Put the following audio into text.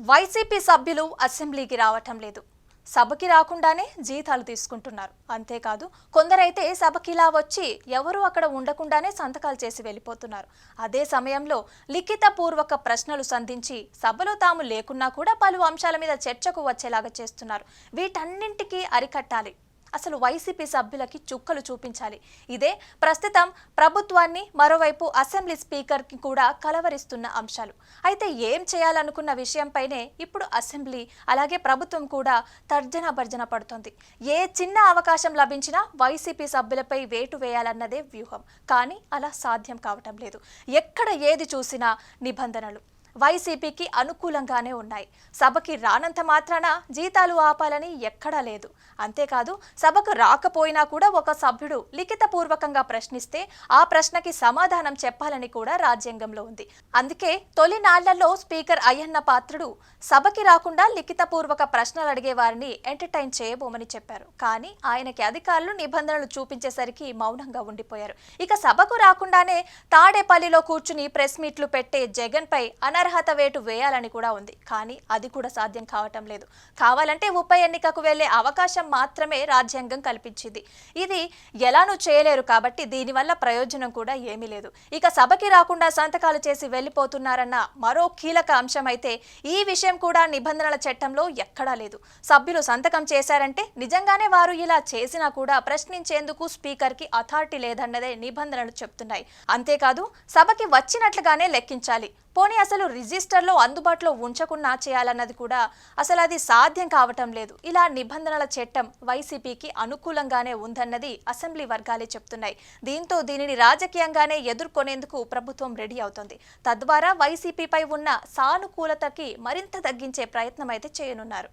YCP సభ్యులు అసెంబ్లీకి రావటం లేదు. సభకి రాకుండానే జీతాలు తీసుకుంటున్నారు. అంతేకాదు కొందరైతే సభకిలా వచ్చి ఎవరు అక్కడ ఉండకుండానే సంతకాలు చేసి వెళ్ళిపోతున్నారు. అదే సమయంలో లిఖితపూర్వక ప్రశ్నలు సంధించి సభలో తాము లేకున్నా కూడా పలు అంశాల మీద చర్చకు వచ్చేలాగా చేస్తున్నారు. వీటన్నింటికీ అరికట్టాలి. అసలు వైసీపీ సభ్యులకి చుక్కలు చూపించాలి. ఇదే ప్రస్తుతం ప్రభుత్వాన్ని, మరోవైపు అసెంబ్లీ స్పీకర్కి కూడా కలవరిస్తున్న అంశాలు. అయితే ఏం చేయాలనుకున్న విషయంపైనే ఇప్పుడు అసెంబ్లీ అలాగే ప్రభుత్వం కూడా తర్జన భర్జన పడుతోంది. ఏ చిన్న అవకాశం లభించినా వైసీపీ సభ్యులపై వేటు వేయాలన్నదే వ్యూహం. కానీ అలా సాధ్యం కావటం లేదు. ఎక్కడ ఏది చూసినా నిబంధనలు వైసీపీకి అనుకూలంగానే ఉన్నాయి. సభకి రానంత మాత్రాన జీతాలు ఆపాలని ఎక్కడా లేదు. అంతేకాదు సభకు రాకపోయినా కూడా ఒక సభ్యుడు లిఖితపూర్వకంగా ప్రశ్నిస్తే ఆ ప్రశ్నకి సమాధానం చెప్పాలని కూడా రాజ్యాంగంలో ఉంది. అందుకే తొలినాళ్లలో స్పీకర్ అయ్యన్న పాత్రుడు సభకి రాకుండా లిఖితపూర్వక ప్రశ్నలు అడిగే వారిని ఎంటర్టైన్ చేయబోమని చెప్పారు. కానీ ఆయనకి అధికారులు నిబంధనలు చూపించేసరికి మౌనంగా ఉండిపోయారు. ఇక సభకు రాకుండానే తాడేపల్లిలో కూర్చుని ప్రెస్ మీట్లు పెట్టే జగన్ పై అనర్హత వేటు వేయాలని కూడా ఉంది. కానీ అది కూడా సాధ్యం కావటం లేదు. కావాలంటే ఉప ఎన్నికకు వెళ్లే అవకాశం మాత్రమే రాజ్యాంగం కల్పించింది. ఇది ఎలానూ చేయలేరు కాబట్టి దీనివల్ల ప్రయోజనం కూడా ఏమీ లేదు. ఇక సభకి రాకుండా సంతకాలు చేసి వెళ్లిపోతున్నారన్న మరో కీలక అంశం అయితే ఈ విషయం కూడా నిబంధనల చట్టంలో ఎక్కడా లేదు. సభ్యులు సంతకం చేశారంటే నిజంగానే వారు ఇలా చేసినా కూడా ప్రశ్నించేందుకు స్పీకర్కి అథారిటీ లేదన్నదే నిబంధనలు చెప్తున్నాయి. అంతేకాదు సభకి వచ్చినట్లుగానే లెక్కించాలి. పోనీ అసలు రిజిస్టర్లో అందుబాటులో ఉంచకుండా చేయాలన్నది కూడా అసలు అది సాధ్యం కావటం లేదు. ఇలా నిబంధనల చట్టం వైసీపీకి అనుకూలంగానే ఉందన్నది అసెంబ్లీ వర్గాలే చెప్తున్నాయి. దీంతో దీనిని రాజకీయంగానే ఎదుర్కొనేందుకు ప్రభుత్వం రెడీ అవుతోంది. తద్వారా వైసీపీపై ఉన్న సానుకూలతకి మరింత తగ్గించే ప్రయత్నం అయితే చేయనున్నారు.